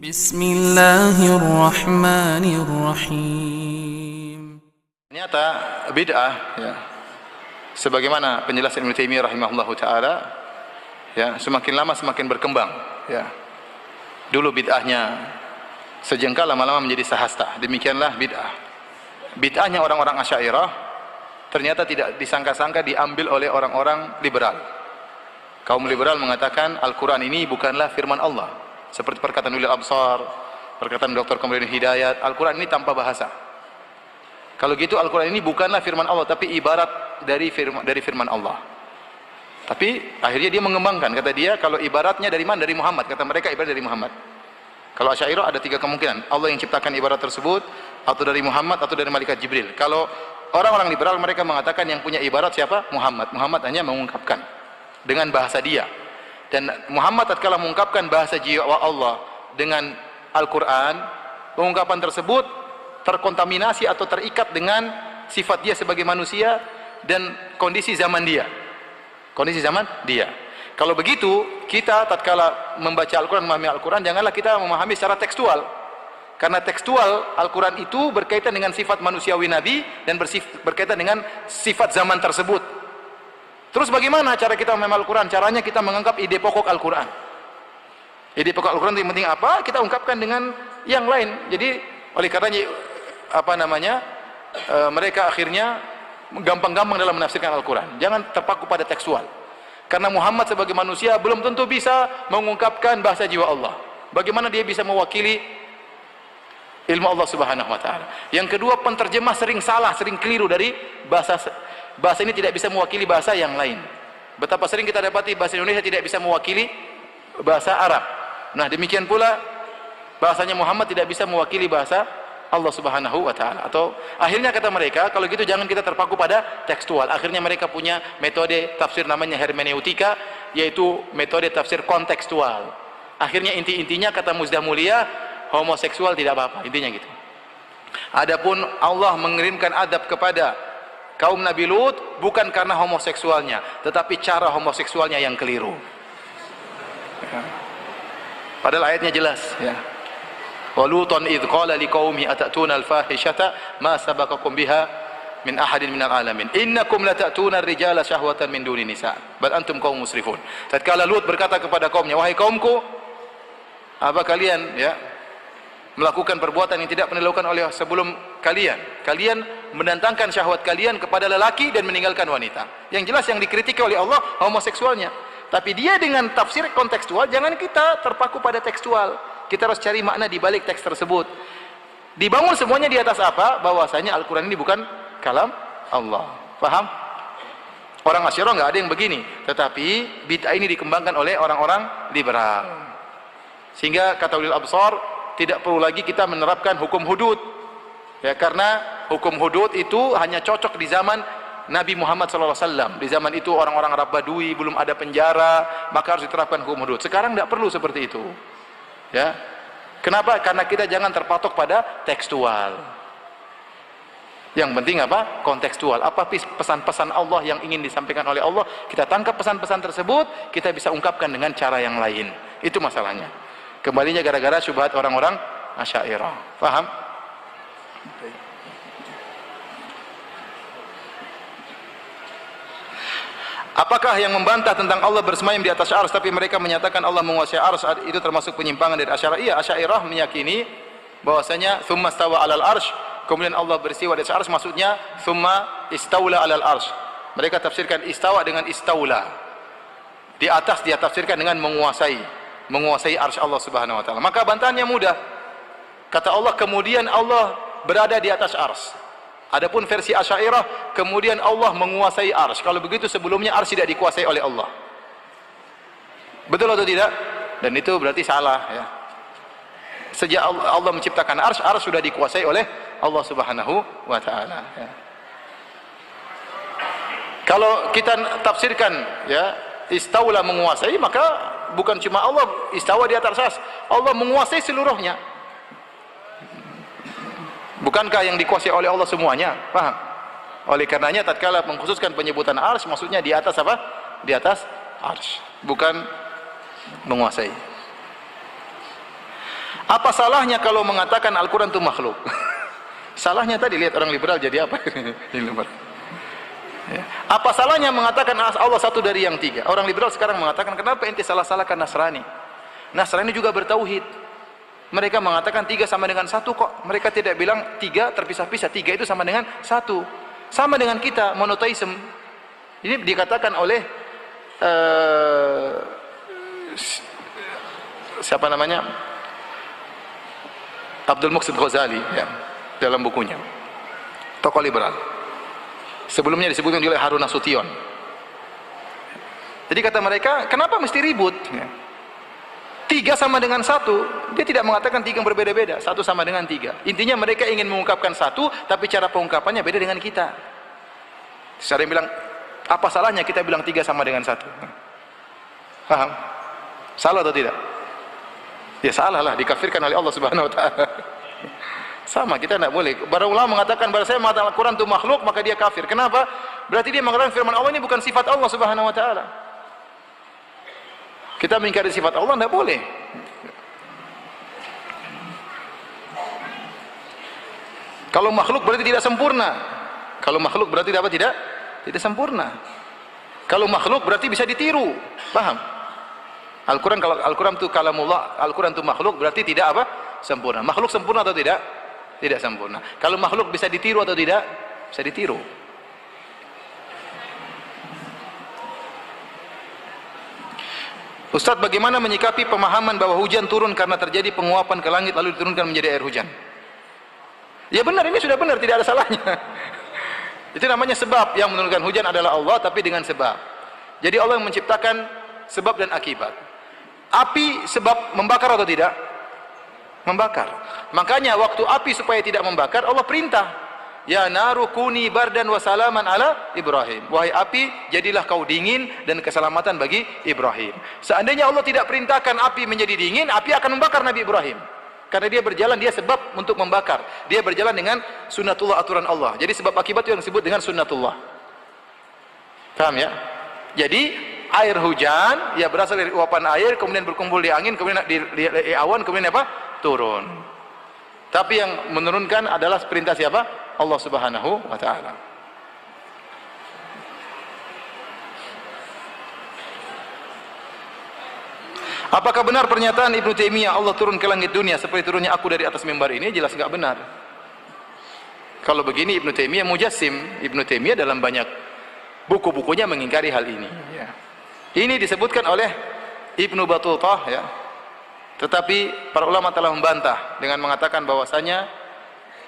Bismillahirrahmanirrahim. Ternyata bid'ah, ya, sebagaimana penjelasan Ibnu Taimiyah rahimahullahu taala, ya, semakin lama semakin berkembang, ya. Dulu bid'ahnya sejengkal, lama-lama menjadi sahasta. Demikianlah bid'ah. Bid'ahnya orang-orang Asy'ariyah ternyata tidak disangka-sangka diambil oleh orang-orang liberal. Kaum liberal mengatakan Al-Quran ini bukanlah firman Allah. Seperti perkataan Ulil Absar, perkataan Dr. Komodin Hidayat, Al-Quran ini tanpa bahasa. Kalau gitu Al-Quran ini bukanlah firman Allah, tapi ibarat dari firman Allah. Tapi akhirnya dia mengembangkan, kata dia, kalau ibaratnya dari mana? Dari Muhammad. Kata mereka ibarat dari Muhammad. Kalau Asy'ariyah ada 3 kemungkinan, Allah yang ciptakan ibarat tersebut, atau dari Muhammad, atau dari malaikat Jibril. Kalau orang-orang liberal mereka mengatakan yang punya ibarat siapa? Muhammad. Muhammad hanya mengungkapkan dengan bahasa dia. Dan Muhammad tatkala mengungkapkan bahasa jiwa Allah dengan Al-Quran, pengungkapan tersebut terkontaminasi atau terikat dengan sifat dia sebagai manusia dan kondisi zaman dia. Kondisi zaman dia. Kalau begitu, kita tatkala membaca Al-Quran, memahami Al-Quran, janganlah kita memahami secara tekstual. Karena tekstual Al-Quran itu berkaitan dengan sifat manusiawi Nabi dan berkaitan dengan sifat zaman tersebut. Terus bagaimana cara kita memahami Al-Quran? Caranya kita menganggap ide pokok Al-Quran. Ide pokok Al-Quran itu yang penting apa? Kita ungkapkan dengan yang lain. Jadi oleh karenanya mereka akhirnya gampang-gampang dalam menafsirkan Al-Quran. Jangan terpaku pada tekstual. Karena Muhammad sebagai manusia belum tentu bisa mengungkapkan bahasa jiwa Allah. Bagaimana dia bisa mewakili ilmu Allah Subhanahu wa taala? Yang kedua, penterjemah sering salah, sering keliru dari bahasa ini tidak bisa mewakili bahasa yang lain. Betapa sering kita dapati bahasa Indonesia tidak bisa mewakili bahasa Arab. Nah, demikian pula bahasanya Muhammad tidak bisa mewakili bahasa Allah Subhanahu wa taala. Atau akhirnya kata mereka, kalau gitu jangan kita terpaku pada tekstual. Akhirnya mereka punya metode tafsir namanya hermeneutika, yaitu metode tafsir kontekstual. Akhirnya intinya kata Muzdah Mulia, homoseksual tidak apa-apa, intinya gitu. Adapun Allah mengirimkan adab kepada kaum Nabi Lut bukan karena homoseksualnya, tetapi cara homoseksualnya yang keliru. Ya. Padahal ayatnya jelas, ya. Wa Lutan idz qala liqaumi atatuna al-fahishata ma sabaqakum biha min ahadin minal alamin. Innakum latatuna ar-rijala syahwatan min duni nisa. Bal antum qaum musrifun. Tatkala Lut berkata kepada kaumnya, wahai kaumku, apa kalian, ya, melakukan perbuatan yang tidak pernah dilakukan oleh sebelum kalian. Kalian mendatangkan syahwat kalian kepada lelaki dan meninggalkan wanita. Yang jelas yang dikritik oleh Allah homoseksualnya. Tapi dia dengan tafsir kontekstual, jangan kita terpaku pada tekstual. Kita harus cari makna di balik teks tersebut. Dibangun semuanya di atas apa? Bahwasanya Al-Quran ini bukan kalam Allah. Paham? Orang Asy'ariyah nggak ada yang begini. Tetapi bid'ah ini dikembangkan oleh orang-orang liberal. Sehingga kata Ulil Absar, tidak perlu lagi kita menerapkan hukum hudud, ya, karena hukum hudud itu hanya cocok di zaman Nabi Muhammad SAW. Di zaman itu orang-orang Arab Badui, belum ada penjara, maka harus diterapkan hukum hudud. Sekarang tidak perlu seperti itu, ya. Kenapa? Karena kita jangan terpatok pada tekstual. Yang penting apa? Kontekstual. Apa pesan-pesan Allah yang ingin disampaikan oleh Allah, kita tangkap pesan-pesan tersebut, kita bisa ungkapkan dengan cara yang lain. Itu masalahnya. Kembalinya gara-gara syubhat orang-orang Asy'ariyah. Paham? Apakah yang membantah tentang Allah bersemayam di atas arsy tapi mereka menyatakan Allah menguasai arsy itu termasuk penyimpangan dari Asy'ariyah? Iya, Asy'ariyah meyakini bahwasanya tsumma stawa 'alal arsy, kemudian Allah bersiwa di atas arsy, maksudnya tsumma istaula 'alal arsy. Mereka tafsirkan istawa dengan istaula. Di atas dia tafsirkan dengan menguasai arsy Allah Subhanahu wa taala. Maka bantahannya mudah. Kata Allah, kemudian Allah berada di atas arsy. Adapun versi Asy'ariyah, kemudian Allah menguasai arsy. Kalau begitu sebelumnya arsy tidak dikuasai oleh Allah. Betul atau tidak? Dan itu berarti salah, ya. Sejak Allah menciptakan arsy sudah dikuasai oleh Allah Subhanahu wa taala, ya. Kalau kita tafsirkan, ya, istaula menguasai, maka bukan cuma Allah istawa di atas arsy, Allah menguasai seluruhnya. Bukankah yang dikuasai oleh Allah semuanya? Paham? Oleh karenanya tatkala mengkhususkan penyebutan arsy, maksudnya di atas apa? Di atas arsy, bukan menguasai. Apa salahnya kalau mengatakan Al-Quran itu makhluk? Salahnya tadi, lihat orang liberal jadi apa? Apa salahnya mengatakan Allah satu dari yang tiga? Orang liberal sekarang mengatakan, kenapa ente salah-salahkan Nasrani? Nasrani juga bertauhid. Mereka mengatakan tiga sama dengan satu kok. Mereka tidak bilang tiga terpisah-pisah. Tiga itu sama dengan satu. Sama dengan kita, monoteisme. Ini dikatakan oleh siapa namanya? Abdul Muqsid Ghazali ya, dalam bukunya tokoh liberal. Sebelumnya disebutkan oleh Harun Nasution. Jadi kata mereka, kenapa mesti ribut? Ya. Tiga sama dengan satu. Dia tidak mengatakan tiga yang berbeda-beda. Satu sama dengan tiga. Intinya mereka ingin mengungkapkan satu, tapi cara pengungkapannya beda dengan kita. Saya bilang, apa salahnya kita bilang tiga sama dengan satu? Paham? Salah atau tidak? Ya salah lah, dikafirkan oleh Allah Subhanahu wa taala. Sama, kita tidak boleh. Para ulama mengatakan, bahwa saya mengatakan Al-Quran itu makhluk, maka dia kafir. Kenapa? Berarti dia mengatakan firman Allah ini bukan sifat Allah Subhanahu wa taala. Kita mengingkari sifat Allah, tidak boleh. Kalau makhluk berarti tidak sempurna. Kalau makhluk berarti apa? Tidak sempurna. Kalau makhluk berarti bisa ditiru. Paham? Al-Quran, kalau Al-Quran itu kalamullah, Al-Quran itu makhluk, berarti tidak apa? Sempurna. Makhluk sempurna atau tidak? Tidak sempurna. Kalau makhluk bisa ditiru atau tidak? Bisa ditiru. Ustaz, bagaimana menyikapi pemahaman bahwa hujan turun karena terjadi penguapan ke langit lalu diturunkan menjadi air hujan? Ya benar, ini sudah benar, tidak ada salahnya. Itu namanya sebab. Yang menurunkan hujan adalah Allah, tapi dengan sebab. Jadi Allah yang menciptakan sebab dan akibat. Api sebab membakar atau tidak? Membakar. Makanya waktu api supaya tidak membakar, Allah perintah, ya naru kuni bardan wa salaman ala Ibrahim. Wahai api, jadilah kau dingin dan keselamatan bagi Ibrahim. Seandainya Allah tidak perintahkan api menjadi dingin, api akan membakar Nabi Ibrahim. Karena dia berjalan, dia sebab untuk membakar. Dia berjalan dengan sunnatullah, aturan Allah. Jadi sebab akibat itu yang disebut dengan sunnatullah. Paham ya? Jadi air hujan ya berasal dari uapan air, kemudian berkumpul di angin, kemudian di awan, kemudian apa? Turun. Tapi yang menurunkan adalah perintah siapa? Allah Subhanahu wa taala. Apakah benar pernyataan Ibnu Taimiyah Allah turun ke langit dunia seperti turunnya aku dari atas mimbar ini? Jelas enggak benar. Kalau begini Ibnu Taimiyah mujassim. Ibnu Taimiyah dalam banyak buku-bukunya mengingkari hal ini ya. Ini disebutkan oleh Ibnu Battutah ya. Tetapi para ulama telah membantah dengan mengatakan bahwasanya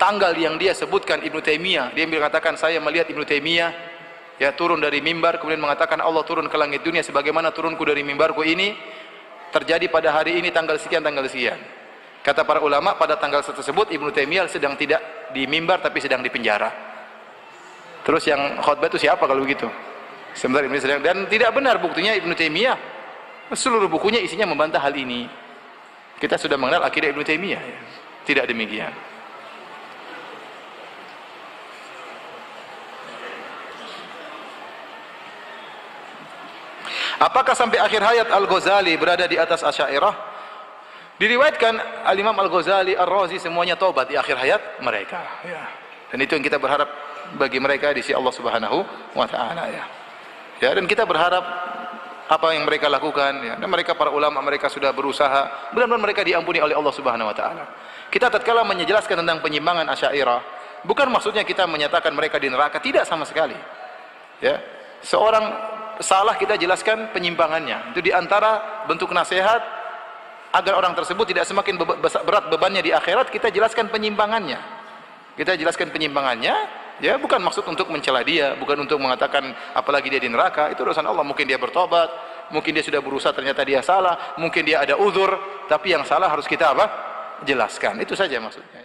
tanggal yang dia sebutkan Ibnu Taimiyah, dia mengatakan saya melihat Ibnu Taimiyah ya turun dari mimbar, kemudian mengatakan Allah turun ke langit dunia sebagaimana turunku dari mimbarku ini, terjadi pada hari ini tanggal sekian tanggal sekian. Kata para ulama, pada tanggal tersebut Ibnu Taimiyah sedang tidak di mimbar tapi sedang di penjara. Terus yang khutbah itu siapa kalau begitu? Sebentar Ibnu Taimiyah, dan tidak benar, buktinya Ibnu Taimiyah seluruh bukunya isinya membantah hal ini. Kita sudah mengenal akidah Ibnu Taimiyah ya. Tidak demikian. Apakah sampai akhir hayat Al-Ghazali berada di atas Asy'ariyah? Diriwayatkan Al-Imam Al-Ghazali, Ar-Razi semuanya taubat di akhir hayat mereka ya. Dan itu yang kita berharap bagi mereka di sisi Allah Subhanahu wa taala ya. Ya, dan kita berharap apa yang mereka lakukan ya, dan mereka para ulama mereka sudah berusaha, benar-benar mereka diampuni oleh Allah Subhanahu wa taala. Kita tatkala menjelaskan tentang penyimpangan Asy'ariyah, bukan maksudnya kita menyatakan mereka di neraka, tidak sama sekali. Ya. Seorang salah kita jelaskan penyimpangannya. Itu di antara bentuk nasihat agar orang tersebut tidak semakin berat bebannya di akhirat, kita jelaskan penyimpangannya. Kita jelaskan penyimpangannya. Ya, bukan maksud untuk mencela dia, bukan untuk mengatakan apalagi dia di neraka, itu urusan Allah. Mungkin dia bertobat, mungkin dia sudah berusaha ternyata dia salah, mungkin dia ada uzur, tapi yang salah harus kita apa? Jelaskan. Itu saja maksudnya.